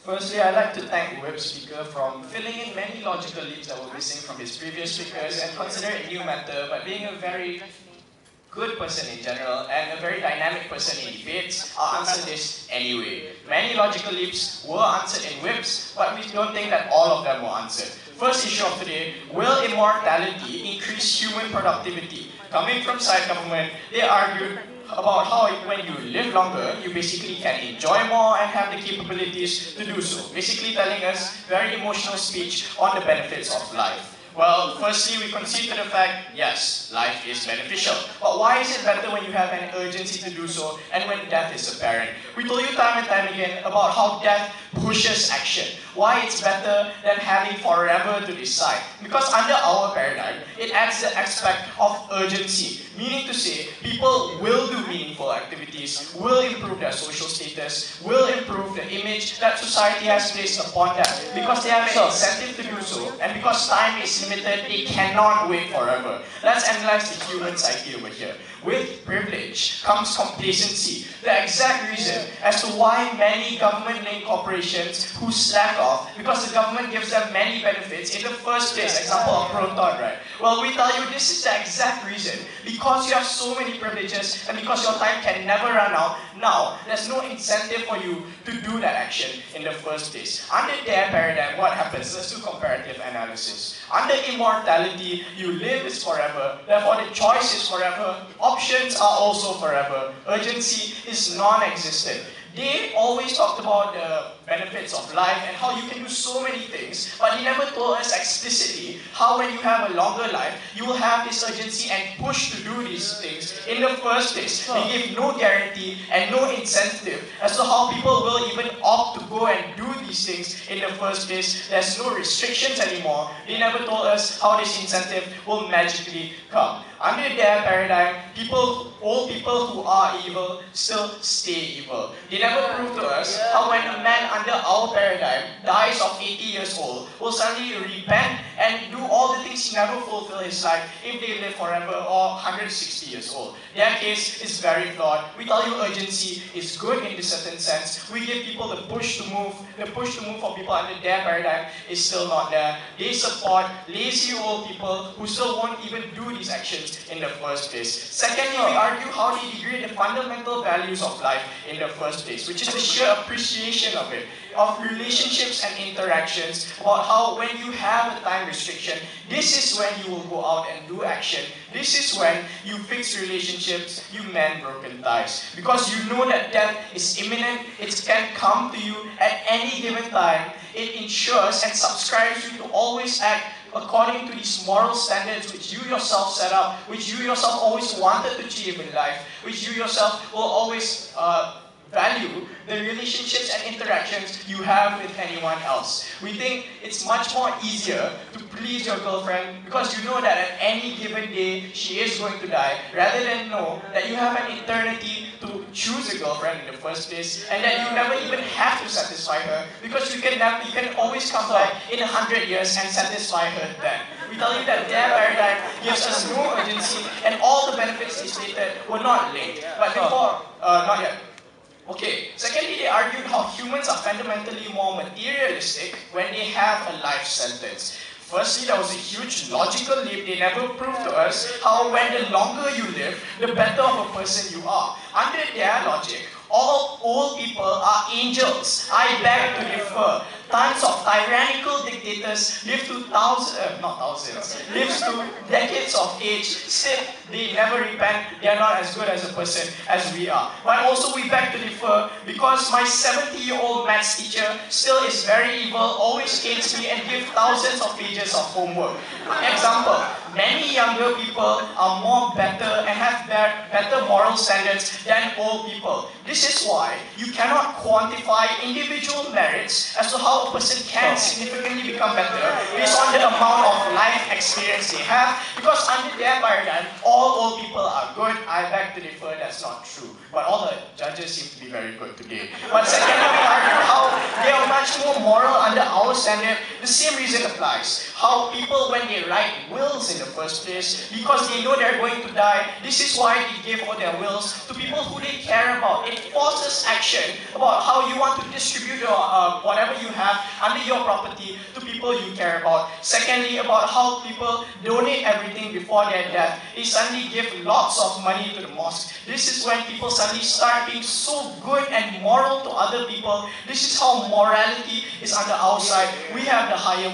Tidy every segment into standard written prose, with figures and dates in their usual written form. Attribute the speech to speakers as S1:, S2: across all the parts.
S1: Firstly, I'd like to thank Web Speaker for filling in many logical leaps that were missing from his previous speakers and consider it a new matter, but being a very good person in general and a very dynamic person in debates, I'll answer this anyway. Many logical leaps were answered in whips, but we don't think that all of them were answered. First issue of today, will immortality increase human productivity? Coming from side government, they argued about how when you live longer, you basically can enjoy more and have the capabilities to do so. Basically telling us very emotional speech on the benefits of life. Well, firstly, we concede to the fact, yes, life is beneficial. But why is it better when you have an urgency to do so and when death is apparent? We told you time and time again about how death pushes action. Why it's better than having forever to decide. Because under our paradigm, it adds the aspect of urgency. Meaning to say, people will do meaningful activities, will improve their social status, will improve the image that society has placed upon them. Because they have an incentive to do so, and because time is limited, they cannot wait forever. Let's analyze the human psyche over here. With privilege comes complacency. The exact reason as to why many government-linked corporations who slack off, because the government gives them many benefits in the first place. Example of Proton, right? Well, we tell you this is the exact reason. Because you have so many privileges and because your time can never run out, now there's no incentive for you to do that action in the first place. Under their paradigm, what happens? Let's do comparative analysis. Under immortality, you live is forever, therefore the choice is forever, options are also forever, urgency is non-existent. They always talked about the benefits of life and how you can do so many things, but they never told us explicitly how when you have a longer life, you will have this urgency and push to do these things in the first place. They give no guarantee and no incentive as to how people will even opt to go and do these things in the first place. There's no restrictions anymore. They never told us how this incentive will magically come. Under their paradigm, old people who are evil still stay evil. They never proved to us how when a man under our paradigm dies of 80 years old, will suddenly repent and do all the things he never fulfilled his life if they live forever or 160 years old. Their case is very flawed. We tell you urgency is good in this certain sense. We give people the push to move. The push to move for people under their paradigm is still not there. They support lazy old people who still won't even do these actions in the first place. Secondly, we argue how they degrade the fundamental values of life in the first place, which is the sheer appreciation of it, of relationships and interactions, about how when you have a time restriction, this is when you will go out and do action. This is when you fix relationships, you mend broken ties. Because you know that death is imminent, it can come to you at any given time. It ensures and subscribes you to always act according to these moral standards which you yourself set up, which you yourself always wanted to achieve in life, which you yourself will always value the relationships and interactions you have with anyone else. We think it's much more easier to please your girlfriend because you know that at any given day she is going to die, rather than know that you have an eternity to choose a girlfriend in the first place and that you never even have to satisfy her because you can always come back in 100 years and satisfy her then. We tell you that their paradigm gives us no urgency and all the benefits they stated were not linked. But before, not yet. Okay, secondly, they argued how humans are fundamentally more materialistic when they have a life sentence. Firstly, that was a huge logical leap. They never proved to us how when the longer you live, the better of a person you are. Under their logic, all old people are angels. I beg to differ. Tons of tyrannical dictators live to lives to decades of age. Still, they never repent. They are not as good as a person as we are. But also we beg to differ because my 70-year-old maths teacher still is very evil, always hates me and gives thousands of pages of homework. Example, many younger people are more better and have better moral standards than old people. This is why you cannot quantify individual merits as to how a person can significantly become better based on the amount of life experience they have, because under their paradigm, all old people are good. I beg beg to differ, that's not true. But all the judges seem to be very good today. But secondly, we argue how they are much more moral under our standard. The same reason applies. How people, when they write wills in the first place, because they know they're going to die, this is why they give all their wills to people who they care about. It forces action about how you want to distribute your, whatever you have under your property to people you care about. Secondly, about how people donate everything before their death. They suddenly give lots of money to the mosque. This is when people suddenly start being so good and moral to other people. This is how morality is under our side. We have the higher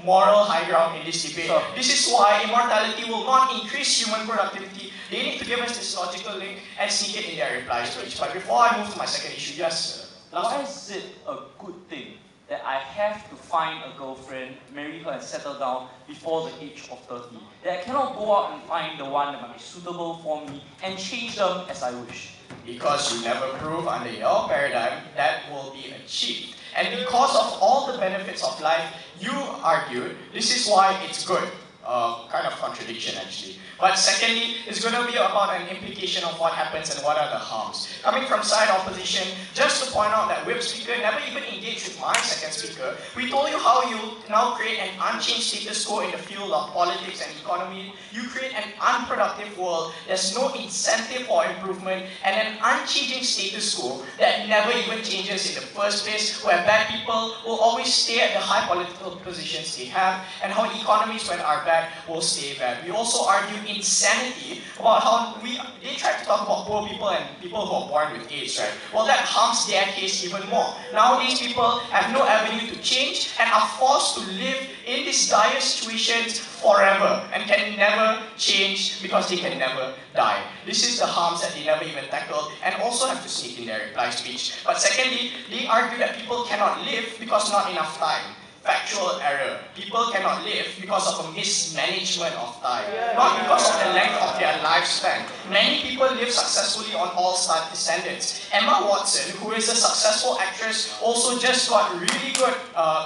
S1: moral high ground in this debate. This is why immortality will not increase human productivity. They need to give us this logical link and sneak it in their reply speech. But before I move to my second issue, yes.
S2: Why is it a good thing that I have to find a girlfriend, marry her and settle down before the age of 30? That I cannot go out and find the one that might be suitable for me and change them as I wish?
S1: Because you never prove under your paradigm that will be achieved. And because of all the benefits of life, you argued this is why it's good. Kind of contradiction actually. But secondly, it's going to be about an implication of what happens and what are the harms. Coming from side opposition, just to point out that Whip Speaker never even engaged with my second speaker. We told you how you now create an unchanged status quo in the field of politics and economy. You create an unproductive world. There's no incentive for improvement and an unchanging status quo that never even changes in the first place, where bad people will always stay at the high political positions they have, and how economies, when are bad, will stay bad. We also argue insanity about how they try to talk about poor people and people who are born with AIDS, right? Well, that harms their case even more. Now these people have no avenue to change and are forced to live in these dire situations forever and can never change because they can never die. This is the harms that they never even tackle and also have to sneak in their reply speech. But secondly, they argue that people cannot live because not enough time. Factual error. People cannot live because of a mismanagement of time, not because of the length of their lifespan. Many people live successfully on all standards. Emma Watson, who is a successful actress, also just got really good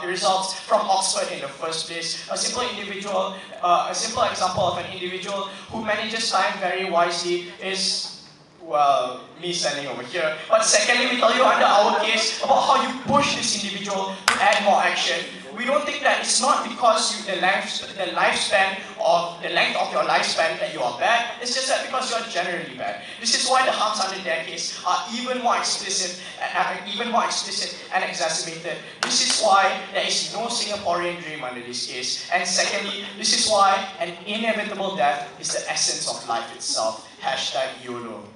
S1: results from Oxford in the first place. A simple example of an individual who manages time very wisely is, well, me standing over here. But secondly, we tell you under our case about how you push this individual to add more action. We don't think that it's not because the length of your lifespan that you are bad. It's just that because you are generally bad. This is why the harms under their case are even more explicit and exacerbated. This is why there is no Singaporean dream under this case. And secondly, this is why an inevitable death is the essence of life itself. #YOLO.